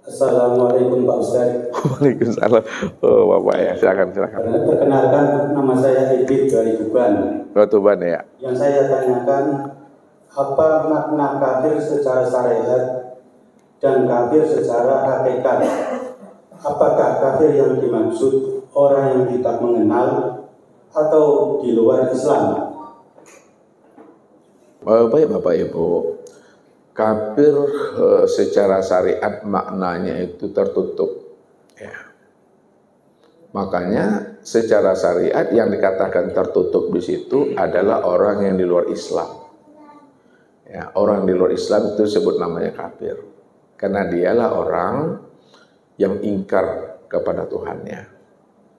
Assalamualaikum Pak Ustaz. Waalaikumsalam. Oh, Bapak ya, silakan. Perkenalkan, nama saya Ibit dari Tuban. Tuban ya. Yang saya tanyakan, apa makna kafir secara syariat dan kafir secara hakikat? Apakah kafir yang dimaksud orang yang tidak mengenal atau di luar Islam? Baik Bapak Ibu, kafir secara syariat maknanya itu tertutup. Ya. Makanya secara syariat yang dikatakan tertutup di situ adalah orang yang di luar Islam. Ya, orang di luar Islam itu disebut namanya kafir, karena dialah orang yang ingkar kepada Tuhannya.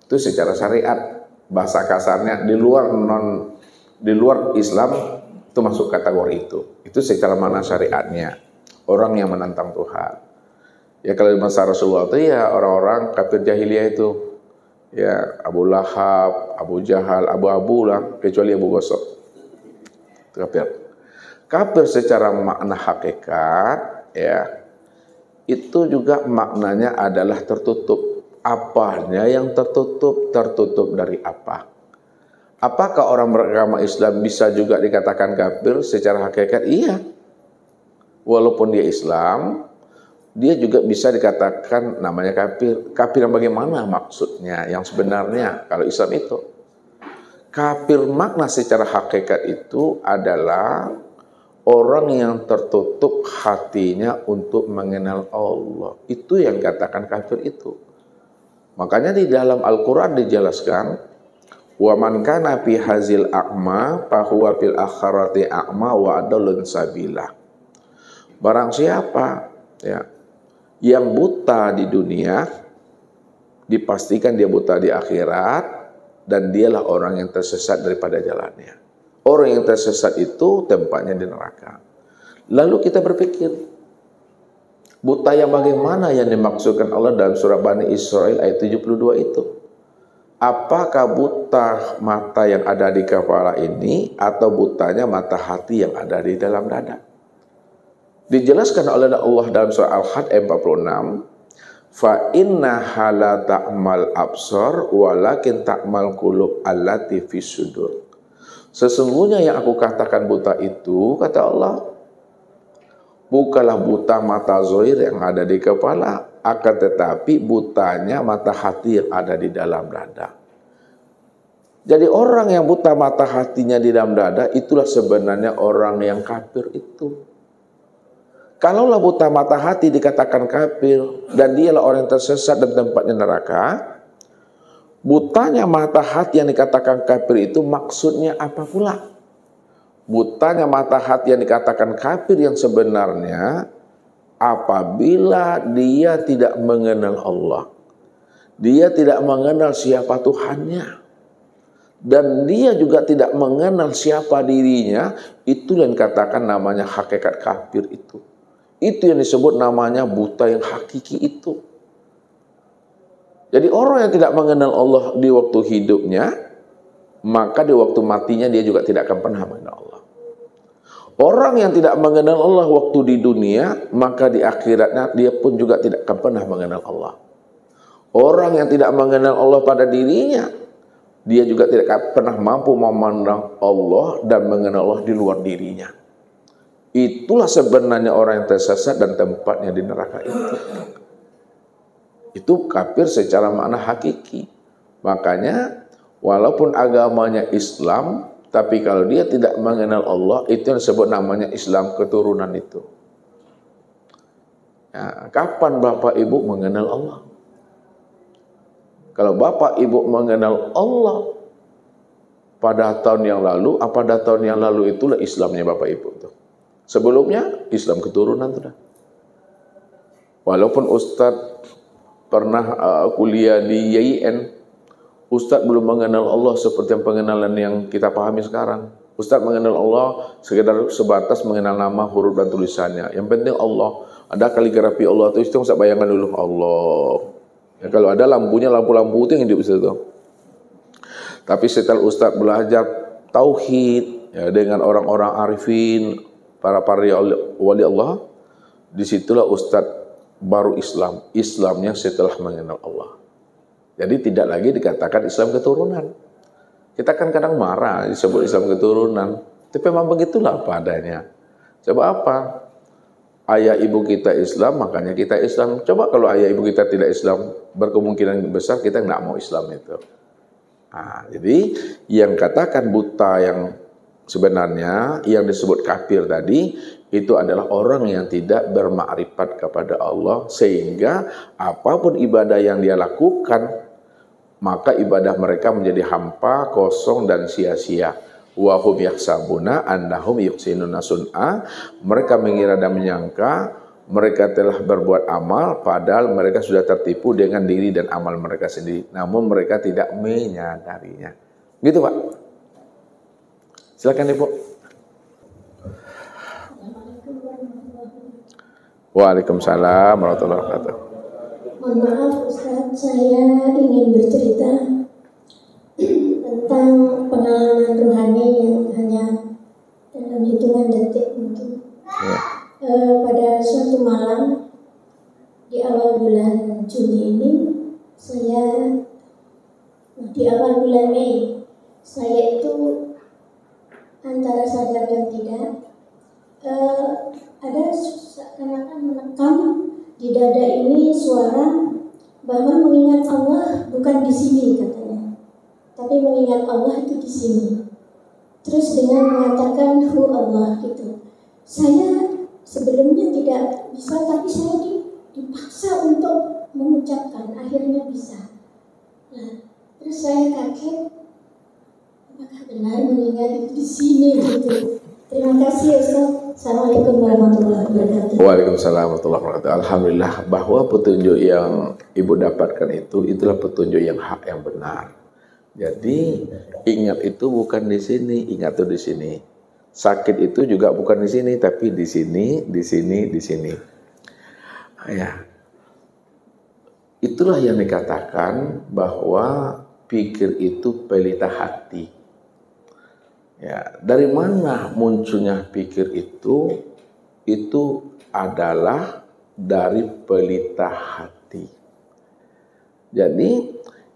Itu secara syariat, bahasa kasarnya di luar Islam itu masuk kategori itu. Itu secara makna syariatnya, orang yang menantang Tuhan. Ya kalau di masa Rasulullah itu ya orang-orang kafir jahiliyah itu, ya Abu Lahab, Abu Jahal, Abu lah, kecuali Abu Gosok. Kafir. Kafir secara makna hakikat, ya itu juga maknanya adalah tertutup. Apanya yang tertutup? Tertutup dari apa? Apakah orang beragama Islam bisa juga dikatakan kafir secara hakikat? Iya. Walaupun dia Islam, dia juga bisa dikatakan namanya kafir. Kafir yang bagaimana maksudnya? Yang sebenarnya kalau Islam itu. Kafir makna secara hakikat itu adalah orang yang tertutup hatinya untuk mengenal Allah. Itu yang dikatakan kafir itu. Makanya di dalam Al-Quran dijelaskan, wa man kana fi hazil a'ma fa huwa fil akhirati a'ma wa adallun sabila. Barang siapa ya yang buta di dunia, dipastikan dia buta di akhirat, dan dialah orang yang tersesat daripada jalannya. Orang yang tersesat itu tempatnya di neraka. Lalu kita berpikir, buta yang bagaimana yang dimaksudkan Allah dalam surah Bani Israil ayat 72 itu? Apakah buta mata yang ada di kepala ini atau butanya mata hati yang ada di dalam dada? Dijelaskan oleh Allah dalam surah Al-Had ayat 46, fa innaha la ta'mal absar walakin ta'mal qulub allati fis sudur. Sesungguhnya yang aku katakan buta itu, kata Allah, bukanlah buta mata zahir yang ada di kepala, akan tetapi butanya mata hati yang ada di dalam dada. Jadi orang yang buta mata hatinya di dalam dada, itulah sebenarnya orang yang kafir itu. Kalaulah buta mata hati dikatakan kafir, dan dialah orang yang tersesat dan tempatnya neraka, butanya mata hati yang dikatakan kafir itu maksudnya apa pula? Butanya mata hati yang dikatakan kafir yang sebenarnya apabila dia tidak mengenal Allah, dia tidak mengenal siapa Tuhannya, dan dia juga tidak mengenal siapa dirinya, itu yang dikatakan namanya hakikat kafir itu. Itu yang disebut namanya buta yang hakiki itu. Jadi orang yang tidak mengenal Allah di waktu hidupnya, maka di waktu matinya dia juga tidak akan pernah mengenal Allah. Orang yang tidak mengenal Allah waktu di dunia, maka di akhiratnya dia pun juga tidak akan pernah mengenal Allah. Orang yang tidak mengenal Allah pada dirinya, dia juga tidak akan pernah mampu memandang Allah dan mengenal Allah di luar dirinya. Itulah sebenarnya orang yang tersesat dan tempatnya di neraka itu. Itu kafir secara makna hakiki. Makanya walaupun agamanya Islam, tapi kalau dia tidak mengenal Allah, itu yang disebut namanya Islam keturunan itu. Ya, kapan Bapak Ibu mengenal Allah? Kalau Bapak Ibu mengenal Allah pada tahun yang lalu, pada tahun yang lalu itulah Islamnya Bapak Ibu tuh. Sebelumnya Islam keturunan sudah. Walaupun Ustadz pernah kuliah di YIN, Ustadz belum mengenal Allah seperti pengenalan yang kita pahami sekarang. Ustadz mengenal Allah sekedar sebatas mengenal nama, huruf dan tulisannya. Yang penting Allah. Ada kaligrafi Allah itu Ustadz bayangkan dulu Allah. Ya, kalau ada lampunya, lampu-lampu itu yang hidup situ. Tapi setelah Ustadz belajar tauhid ya, dengan orang-orang arifin, para wali Allah, disitulah Ustadz baru Islam. Islamnya setelah mengenal Allah. Jadi tidak lagi dikatakan Islam keturunan. Kita kan kadang marah disebut Islam keturunan. Tapi memang begitulah apa adanya. Coba apa? Ayah ibu kita Islam, makanya kita Islam. Coba kalau ayah ibu kita tidak Islam, berkemungkinan besar kita nggak mau Islam itu. Nah, jadi yang katakan buta yang sebenarnya yang disebut kafir tadi itu adalah orang yang tidak bermakrifat kepada Allah, sehingga apapun ibadah yang dia lakukan maka ibadah mereka menjadi hampa, kosong dan sia-sia. Wa hum yahsabuna annahum yuhsinuna sun'a. Mereka mengira dan menyangka mereka telah berbuat amal, padahal mereka sudah tertipu dengan diri dan amal mereka sendiri. Namun mereka tidak menyadarinya. Gitu Pak. Silakan Ibu. Waalaikumsalam warahmatullahi wabarakatuh. Mohon maaf Ustaz, saya ingin bercerita tentang pengalaman rohani yang hanya dalam hitungan detik mungkin. Ya. Pada suatu malam di awal bulan Juni ini, di awal bulan Mei, saya itu antara sadar dan tidak ada seakan-akan menekam di dada ini suara bahwa mengingat Allah bukan di sini katanya, tapi mengingat Allah itu di sini. Terus dengan mengatakan hu Allah gitu. Saya sebelumnya tidak bisa, tapi saya dipaksa untuk mengucapkan, akhirnya bisa. Nah, terus saya kaget, apakah benar mengingat itu di sini gitu. Terima kasih Ustaz. Assalamualaikum warahmatullahi wabarakatuh. Waalaikumsalam warahmatullahi wabarakatuh. Alhamdulillah bahwa petunjuk yang Ibu dapatkan itulah petunjuk yang hak, yang benar. Jadi ingat itu bukan di sini, ingat itu di sini. Sakit itu juga bukan di sini, tapi di sini, di sini, di sini. Ya. Itulah yang dikatakan bahwa pikir itu pelita hati. Ya, dari mana munculnya pikir itu? Itu adalah dari pelita hati. Jadi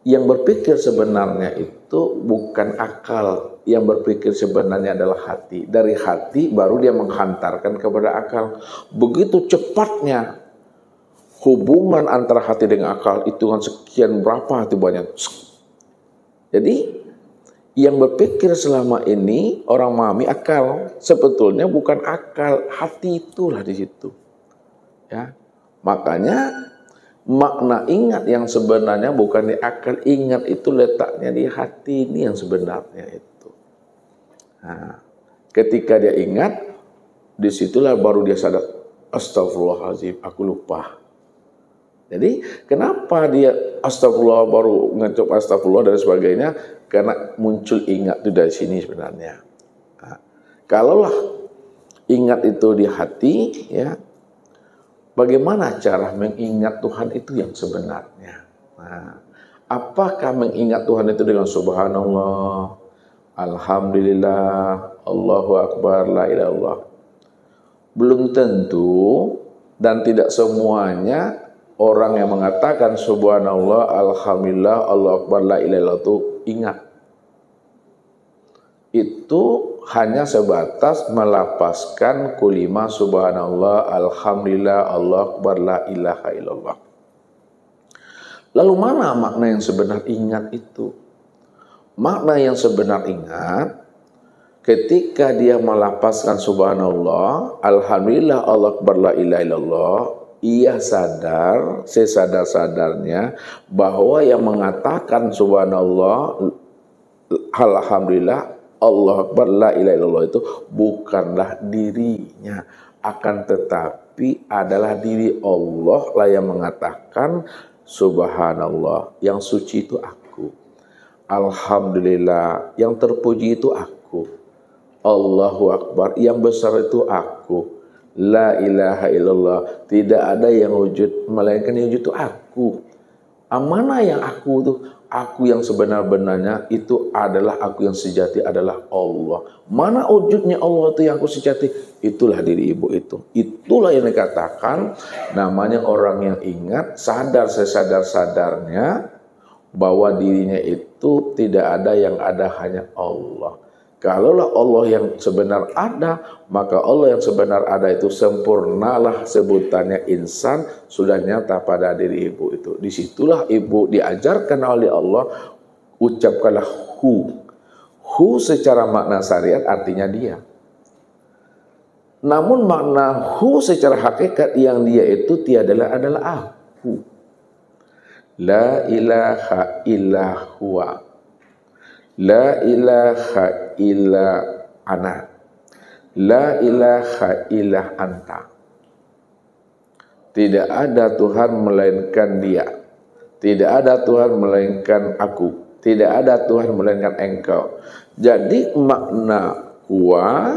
yang berpikir sebenarnya itu bukan akal, yang berpikir sebenarnya adalah hati. Dari hati baru dia menghantarkan kepada akal. Begitu cepatnya hubungan antara hati dengan akal, hitungan sekian berapa itu banyak. Jadi yang berpikir selama ini orang memahami akal, sebetulnya bukan akal, hati itulah di situ. Ya, makanya makna ingat yang sebenarnya bukan di akal, ingat itu letaknya di hati ini yang sebenarnya itu. Nah, ketika dia ingat, disitulah baru dia sadar, astagfirullahaladzim, aku lupa. Jadi kenapa dia astagfirullah baru ngecop astagfirullah dan sebagainya? Karena muncul ingat itu dari sini sebenarnya. Nah, kalaulah ingat itu di hati, ya, bagaimana cara mengingat Tuhan itu yang sebenarnya? Nah, apakah mengingat Tuhan itu dengan subhanallah, alhamdulillah, Allahu akbar, la ilaha illallah? Belum tentu dan tidak semuanya orang yang mengatakan subhanallah, alhamdulillah, Allahu akbar, la ilaha illallah itu ingat. Itu hanya sebatas melapaskan kulima subhanallah, alhamdulillah, Allahu akbar, la ilaha illallah. Lalu mana makna yang sebenar ingat itu? Makna yang sebenar ingat ketika dia melapaskan subhanallah, alhamdulillah, Allahu akbar, la ilaha illallah, ia sadar, sesadar-sadarnya bahwa yang mengatakan subhanallah, alhamdulillah, Allah akbar, la ilaha illallah itu bukanlah dirinya, akan tetapi adalah diri Allah lah yang mengatakan subhanallah, yang suci itu aku, alhamdulillah, yang terpuji itu aku, Allahu akbar, yang besar itu aku, la ilaha illallah, tidak ada yang wujud melainkan yang wujud itu aku. Mana yang aku tuh? Aku yang sebenar-benarnya itu adalah aku yang sejati adalah Allah. Mana wujudnya Allah itu yang aku sejati? Itulah diri ibu itu. Itulah yang dikatakan namanya orang yang ingat, sadar sesadar-sadarnya bahwa dirinya itu tidak ada, yang ada hanya Allah. Kalaulah Allah yang sebenar ada, maka Allah yang sebenar ada itu sempurnalah sebutannya insan, sudah nyata pada diri ibu itu. Disitulah ibu diajarkan oleh Allah, ucapkanlah hu. Hu secara makna syariat artinya dia. Namun makna hu secara hakikat yang dia itu tiadalah adalah aku. La ilaha illa huwa. La ilaha illa ana. La ilaha illa anta. Tidak ada Tuhan melainkan dia. Tidak ada Tuhan melainkan aku. Tidak ada Tuhan melainkan engkau. Jadi makna huwa,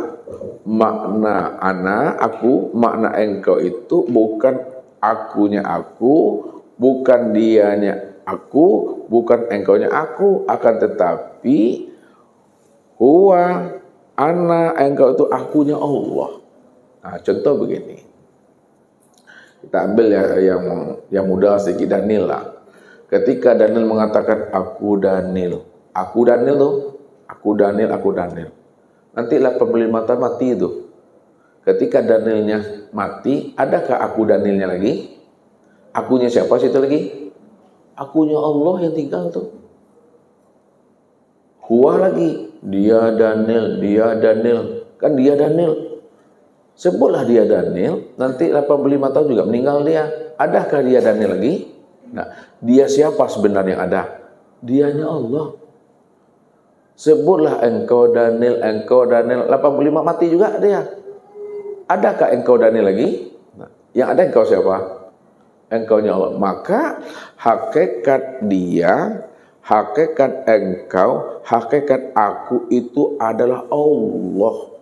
makna ana, aku, makna engkau itu bukan akunya aku, bukan dianya aku, bukan engkaunya aku, akan tetapi huwa, ana, engkau itu akunya Allah. Nah, contoh begini. Kita ambil yang mudah sedikit, Daniel lah. Ketika Daniel mengatakan aku Daniel tuh, aku Daniel. Nanti 85 tahun mati itu. Ketika Danielnya mati, adakah aku Danielnya lagi? Akunya siapa situ lagi? Akunya Allah yang tinggal tuh. Huwa lagi. Dia Daniel. Kan dia Daniel. Sebutlah dia Daniel. Nanti 85 tahun juga meninggal dia. Adakah dia Daniel lagi? Nah, dia siapa sebenarnya yang ada? Dianya Allah. Sebutlah engkau Daniel. 85 mati juga dia. Adakah engkau Daniel lagi? Nah, yang ada engkau siapa? Engkaunya Allah. Maka hakikat dia, hakikat engkau, hakikat aku itu adalah Allah.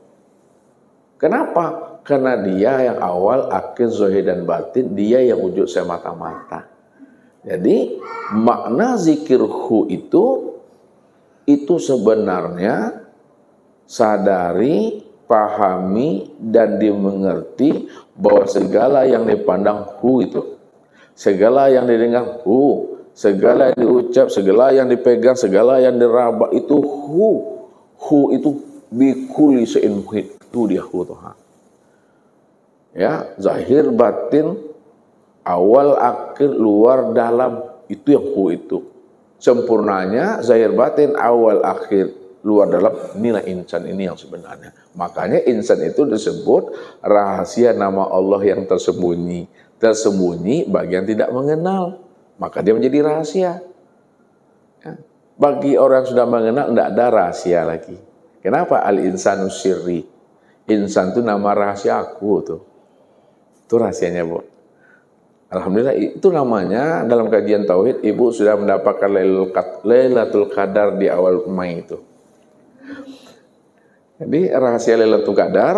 Kenapa? Karena dia yang awal, akhir, zahir dan batin, dia yang wujud semata-mata. Jadi makna zikirhu itu sebenarnya sadari, pahami dan dimengerti bahwa segala yang dipandang hu itu, segala yang didengar hu, segala yang diucap, segala yang dipegang, segala yang diraba itu hu. Hu itu bikuli sein muhit, itu dia hu Tuhan. Ya, zahir batin, awal akhir luar dalam, itu yang hu itu. Sempurnanya zahir batin awal akhir luar dalam, inilah insan, ini yang sebenarnya. Makanya insan itu disebut rahasia nama Allah yang tersembunyi. Tersembunyi bagi yang tidak mengenal, maka dia menjadi rahasia. Ya. Bagi orang yang sudah mengenal, tidak ada rahasia lagi. Kenapa? Al-insanu sirri. Insan itu nama rahasia aku tuh. Itu rahasianya, Bu. Alhamdulillah, itu namanya dalam kajian tauhid, Ibu sudah mendapatkan Lailatul Qadar di awal Mei itu. Jadi rahasia Lailatul Qadar,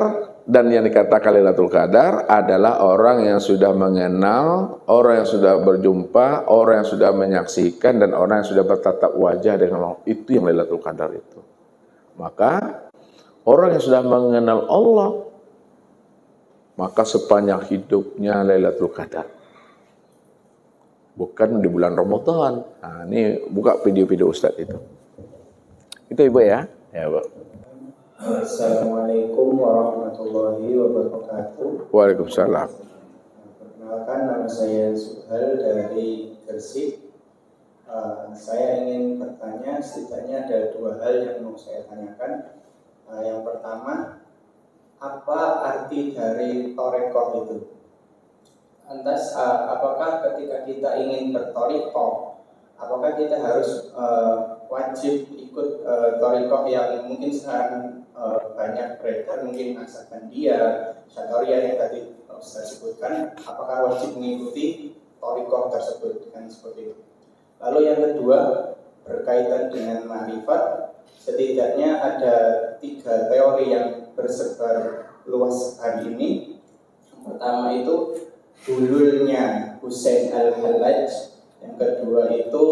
dan yang dikatakan Lailatul Qadar adalah orang yang sudah mengenal, orang yang sudah berjumpa, orang yang sudah menyaksikan, dan orang yang sudah bertatap wajah dengan Allah. Itu yang Lailatul Qadar itu. Maka orang yang sudah mengenal Allah, maka sepanjang hidupnya Lailatul Qadar. Bukan di bulan Ramadan. Nah, ini buka video-video Ustadz itu. Itu Ibu ya? Ya, Bu. Assalamualaikum warahmatullahi wabarakatuh. Waalaikumsalam. Perkenalkan, nama saya Suhal dari Gresik. Saya ingin bertanya, setidaknya ada dua hal yang mau saya tanyakan. Yang pertama, apa arti dari torekoh itu? Lantas, apakah ketika kita ingin bertorikoh, apakah kita harus wajib ikut torikoh yang mungkin sekarang banyak beredar, mungkin Naksabandiyah, Syadhariyah yang tadi saya sebutkan, apakah wajib mengikuti torikoh tersebut? Kan seperti itu. Lalu yang kedua, berkaitan dengan ma'rifat, setidaknya ada 3 teori yang bersebar luas hari ini. Yang pertama itu hululnya Husain al-Hallaj Yang kedua itu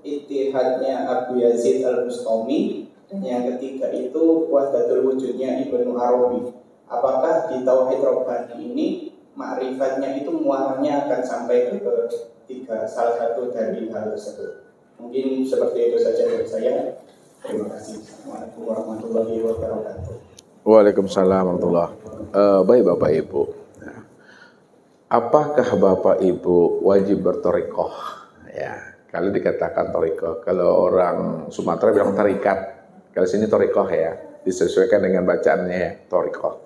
Ittihadnya Abu Yazid Al-Bustami. Dan yang ketiga itu Wahdatul Wujudnya Ibnu Arabi. Apakah di Tauhid Rabbani ini ma'rifatnya itu muaranya akan sampai ke tiga, salah satu dari hal tersebut? Mungkin seperti itu saja dari saya. Terima kasih. Assalamualaikum warahmatullahi wabarakatuh. Waalaikumsalam warahmatullahi wabarakatuh. Baik Bapak Ibu, apakah Bapak Ibu wajib bertorikoh? Ya, kalau dikatakan torikoh, kalau orang Sumatera bilang tarikat, kalau sini torikoh ya, disesuaikan dengan bacaannya ya, torikoh.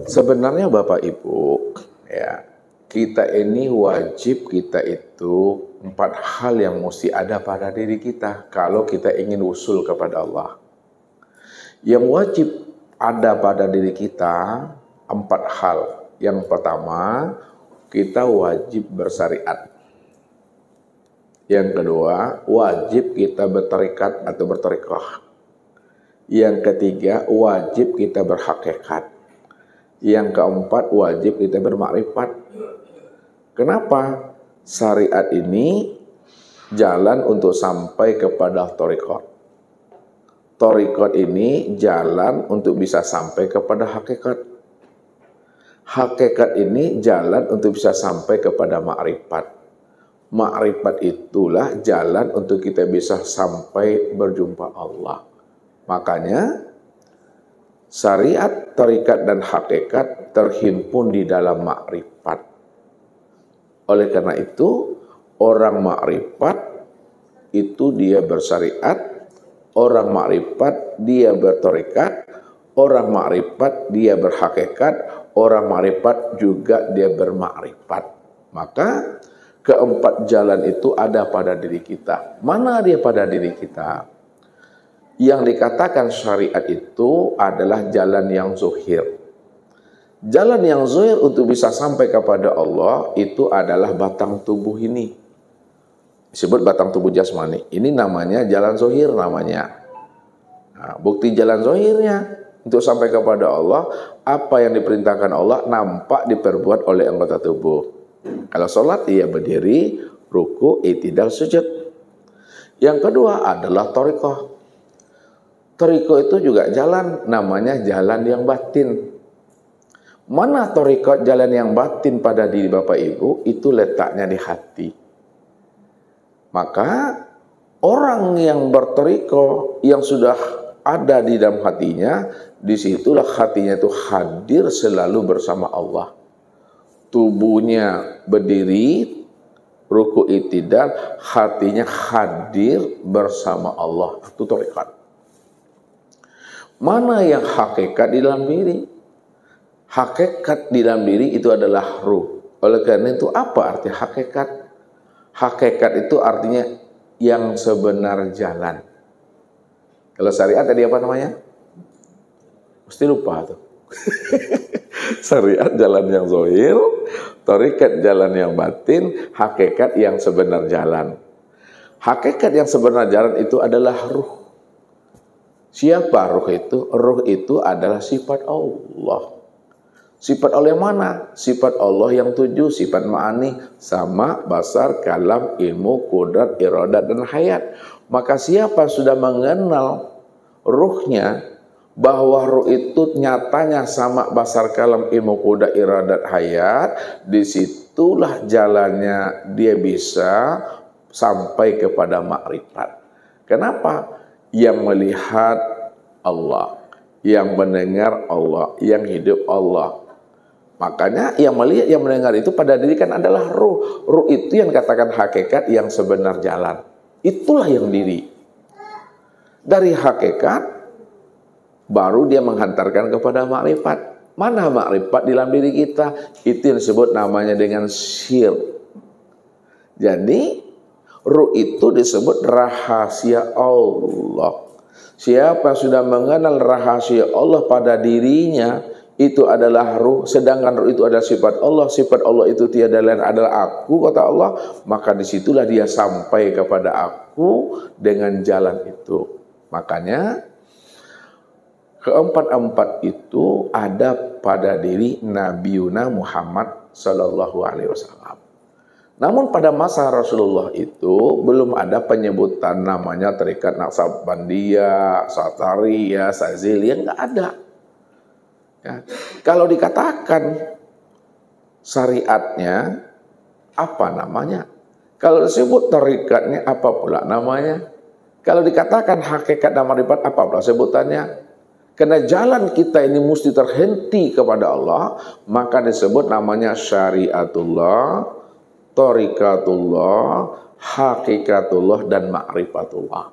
Sebenarnya Bapak Ibu, ya, kita ini wajib, kita itu 4 hal yang mesti ada pada diri kita kalau kita ingin usul kepada Allah. Yang wajib ada pada diri kita 4 hal. Yang pertama, kita wajib bersyariat. Yang kedua, wajib kita bertarikat atau bertorikoh. Yang ketiga, wajib kita berhakikat. Yang keempat, wajib kita bermakrifat. Kenapa? Syariat ini jalan untuk sampai kepada torikot. Torikot ini jalan untuk bisa sampai kepada hakikat. Hakikat ini jalan untuk bisa sampai kepada makrifat. Makrifat itulah jalan untuk kita bisa sampai berjumpa Allah. Makanya syariat, tarikat dan hakikat terhimpun di dalam makrifat. Oleh karena itu, orang makrifat itu dia bersyariat, orang makrifat dia bertarikat, orang makrifat dia berhakikat, orang makrifat juga dia bermakrifat. Maka keempat jalan itu ada pada diri kita. Mana dia pada diri kita? Yang dikatakan syariat itu adalah jalan yang zuhir. Jalan yang zuhir untuk bisa sampai kepada Allah itu adalah batang tubuh ini. Disebut batang tubuh jasmani. Ini namanya jalan zuhir namanya. Nah, bukti jalan zuhirnya untuk sampai kepada Allah, apa yang diperintahkan Allah nampak diperbuat oleh anggota tubuh. Kalau sholat ia berdiri, ruku, i'tidal, sujud. Yang kedua adalah thariqah. Thariqah itu juga jalan, namanya jalan yang batin. Mana thariqah jalan yang batin pada diri Bapak Ibu? Itu letaknya di hati. Maka orang yang berthariqah yang sudah ada di dalam hatinya, disitulah hatinya itu hadir selalu bersama Allah. Tubuhnya berdiri, ruku i'tidal, hatinya hadir bersama Allah. Itu thariqat. Mana yang hakikat di dalam diri? Hakikat di dalam diri itu adalah ruh. Oleh karena itu apa arti hakikat? Hakikat itu artinya yang sebenar jalan. Kalau syariat tadi apa namanya? Mesti lupa tuh. Syariat jalan yang zahir, thariqat jalan yang batin, hakikat yang sebenar jalan. Hakikat yang sebenar jalan itu adalah ruh. Siapa ruh itu? Ruh itu adalah sifat Allah. Sifat Allah yang mana? Sifat Allah yang 7, sifat ma'ani, sama, basar, kalam, ilmu, qudrat, iradat, dan hayat. Maka siapa sudah mengenal ruhnya, bahwa ruh itu nyatanya sama, basar, kalam, ilmu, qudrat, iradat, hayat, disitulah jalannya dia bisa sampai kepada makrifat. Kenapa? Yang melihat Allah, yang mendengar Allah, yang hidup Allah. Makanya yang melihat, yang mendengar itu pada diri kan adalah ruh. Ruh itu yang katakan hakikat yang sebenar jalan. Itulah yang diri. Dari hakikat baru dia menghantarkan kepada makrifat. Mana makrifat di dalam diri kita? Itu yang disebut namanya dengan syir. Jadi ruh itu disebut rahasia Allah. Siapa yang sudah mengenal rahasia Allah pada dirinya, itu adalah ruh. Sedangkan ruh itu adalah sifat Allah. Sifat Allah itu tiada lain adalah aku, kata Allah. Maka disitulah dia sampai kepada aku dengan jalan itu. Makanya keempat-empat itu ada pada diri Nabiuna Muhammad Sallallahu Alaihi Wasallam. Namun pada masa Rasulullah itu belum ada penyebutan namanya tarikat Naqsabandiyah, Satariyah, Saziliyah, nggak ada. Ya. Kalau dikatakan syariatnya, apa namanya? Kalau disebut tarikatnya, apa pula namanya? Kalau dikatakan hakikat dan marifat, apa pula sebutannya? Karena jalan kita ini mesti terhenti kepada Allah, maka disebut namanya syariatullah, tarikatullah, hakikatullah, dan ma'rifatullah.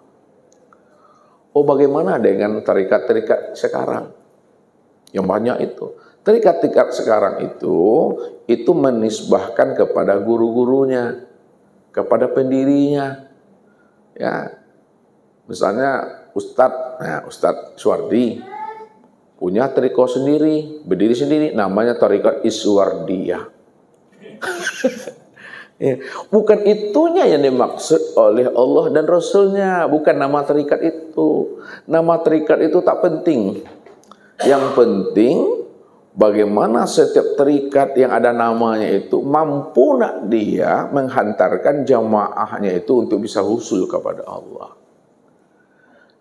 Oh, bagaimana dengan tarikat-tarikat sekarang? Yang banyak itu. Tarikat-tarikat sekarang itu menisbahkan kepada guru-gurunya, kepada pendirinya. Ya, misalnya Ustadz Suwardi punya tarikat sendiri, berdiri sendiri, namanya tarikat Iswardiyah. Ya, bukan itunya yang dimaksud oleh Allah dan Rasulnya, bukan nama tarikat itu. Nama tarikat itu tak penting. Yang penting bagaimana setiap tarikat yang ada namanya itu mampu nak dia menghantarkan jamaahnya itu untuk bisa husul kepada Allah.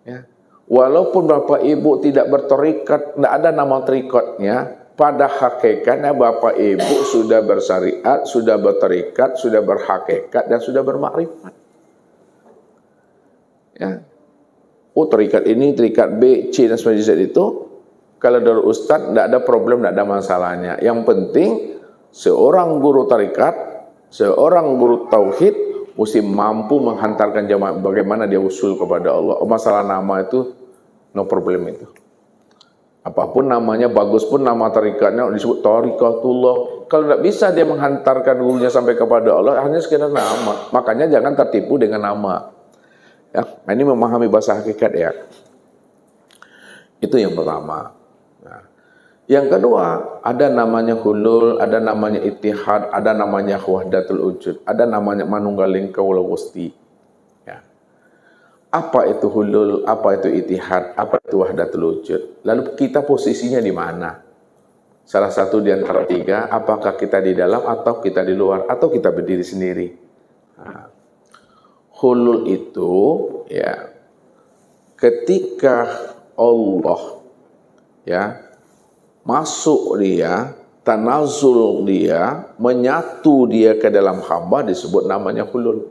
Ya. Walaupun Bapak Ibu tidak bertarikat, tidak ada nama tarikatnya, pada hakikatnya Bapak Ibu sudah bersyariat, sudah bertarikat, sudah berhakikat, dan sudah bermakrifat. Ya. Oh, tarikat ini, tarikat B, C, dan sebagainya itu, kalau dari Ustadz tidak ada problem, tidak ada masalahnya. Yang penting seorang guru tarikat, seorang guru tauhid mesti mampu menghantarkan jamaah bagaimana dia usul kepada Allah. Masalah nama itu no problem itu. Apapun namanya, bagus pun nama tarikatnya disebut tarikatullah. Kalau tidak bisa dia menghantarkan gurunya sampai kepada Allah, hanya sekedar nama. Makanya jangan tertipu dengan nama. Ya, ini memahami bahasa hakikat ya. Itu yang pertama. Nah, yang kedua, ada namanya hulul, ada namanya ittihad, ada namanya wahdatul wujud, ada namanya manunggaling kaula Gusti. Ya. Apa itu hulul, apa itu ittihad, apa itu wahdatul wujud? Lalu kita posisinya di mana? Salah satu di antara tiga, apakah kita di dalam atau kita di luar atau kita berdiri sendiri? Nah, hulul itu ya ketika Allah ya masuk dia, tanazul dia, menyatu dia ke dalam hamba, disebut namanya hulul.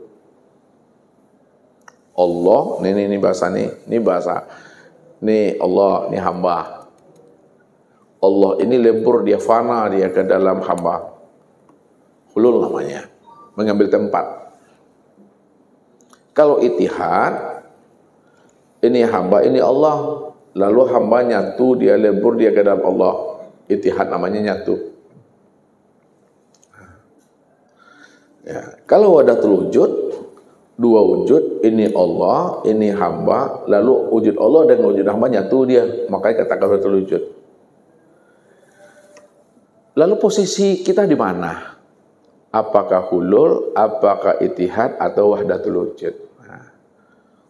Allah, ini bahasa ini bahasa, ini Allah, ini hamba. Allah ini lebur, dia fana dia ke dalam hamba. Hulul namanya, mengambil tempat. Kalau ittihad, ini hamba, ini Allah. Lalu hamba nyatu, dia lebur, dia ke dalam Allah. Ittihad namanya nyatu. Ya. Kalau wahdatul wujud, dua wujud, ini Allah, ini hamba, lalu wujud Allah dan wujud hamba nyatu dia. Makanya katakan wahdatul wujud. Lalu posisi kita di mana? Apakah hulul, apakah ittihad, atau wahdatul wujud? Nah,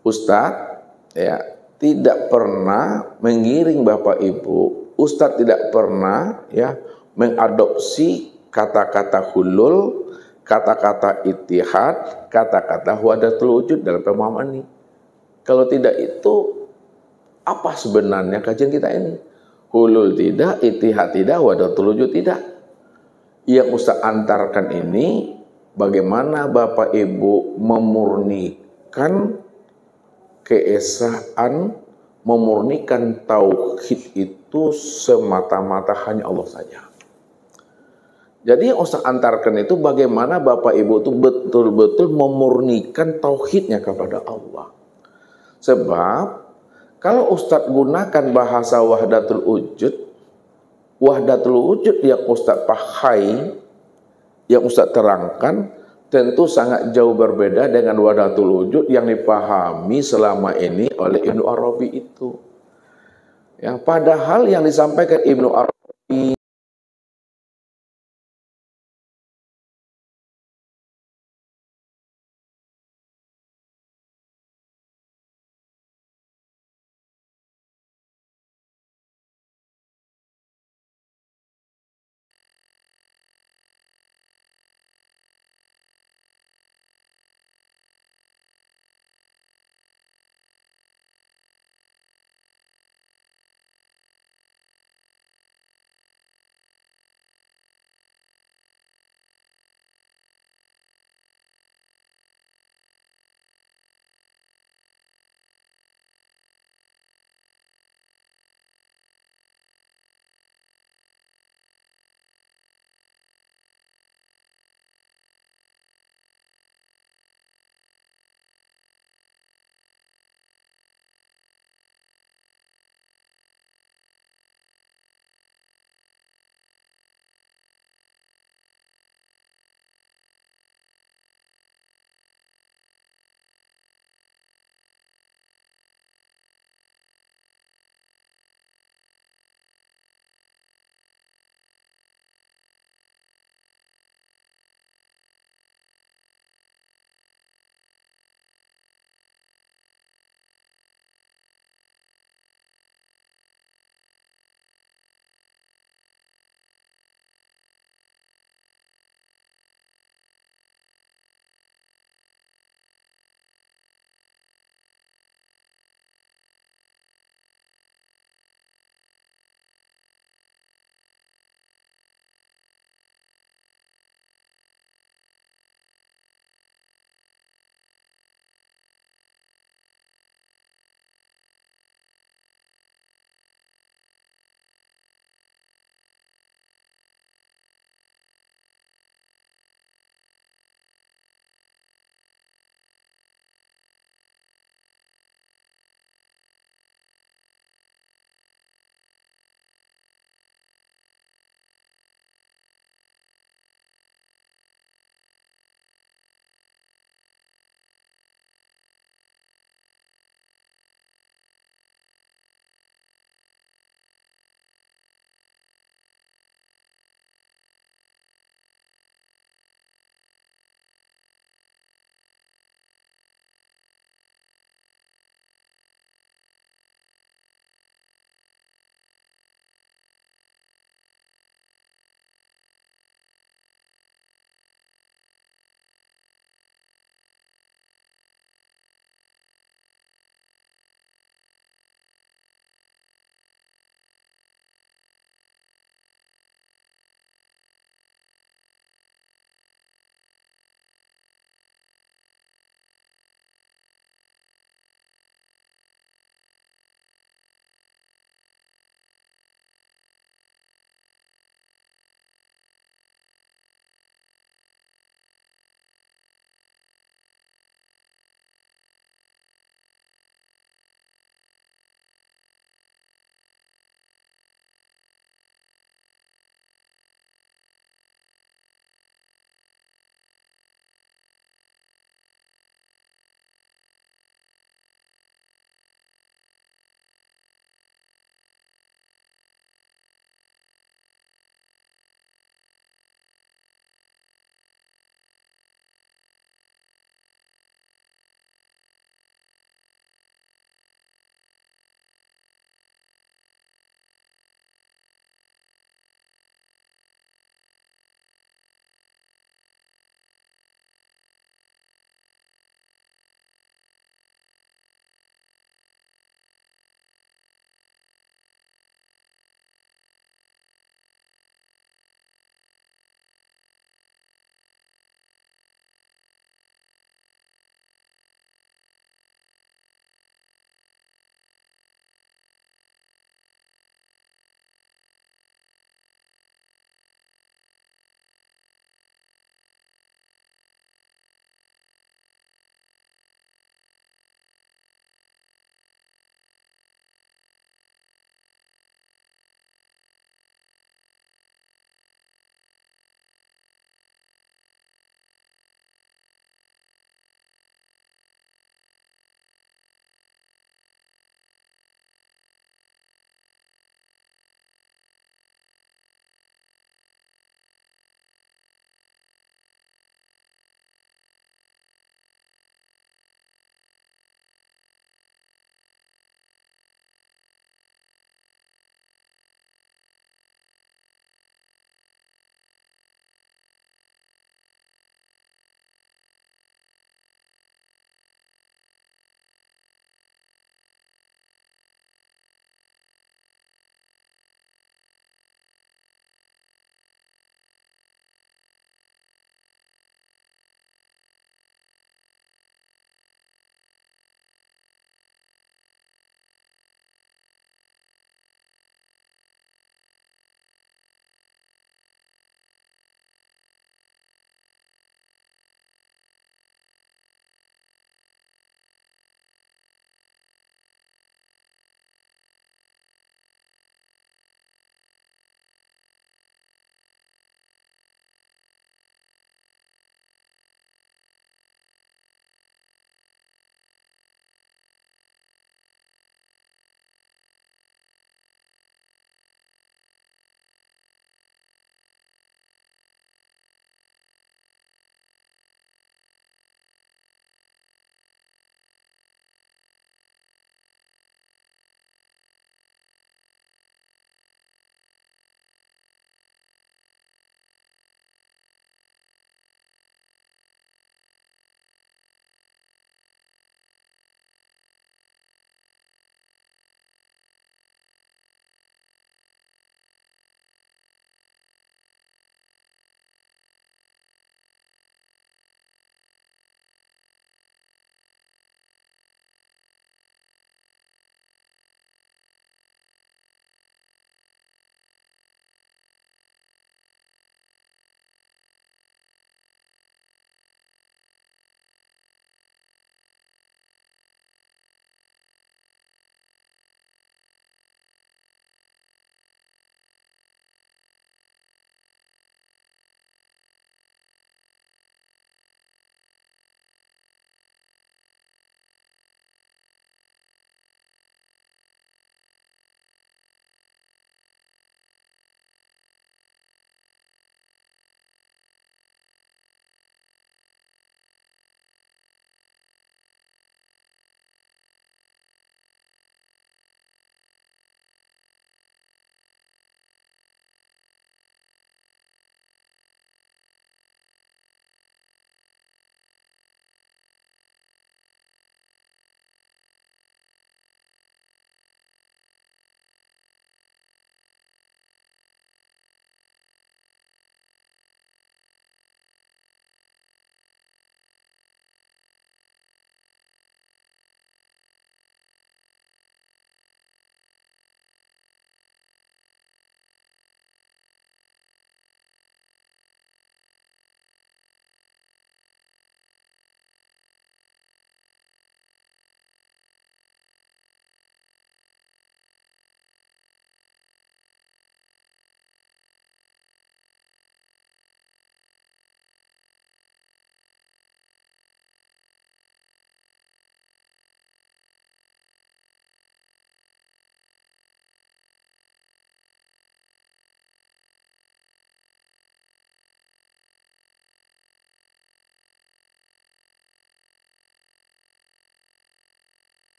Ustadz, ya, tidak pernah mengiring Bapak Ibu, Ustadz tidak pernah ya mengadopsi kata-kata hulul, kata-kata ittihad, kata-kata wahdatul wujud dalam pemahaman ini. Kalau tidak itu, apa sebenarnya kajian kita ini? Hulul tidak, ittihad tidak, wahdatul wujud tidak. Yang Ustadz antarkan ini, bagaimana Bapak Ibu memurnikan keesaan, memurnikan tauhid itu semata-mata hanya Allah saja. Jadi yang Ustaz antarkan itu bagaimana Bapak Ibu itu betul-betul memurnikan tauhidnya kepada Allah. Sebab kalau Ustaz gunakan bahasa wahdatul wujud yang Ustaz pahai, yang Ustaz terangkan, tentu sangat jauh berbeda dengan wahdatul wujud yang dipahami selama ini oleh Ibnu Arabi itu. Ya, padahal yang disampaikan Ibnu Arabi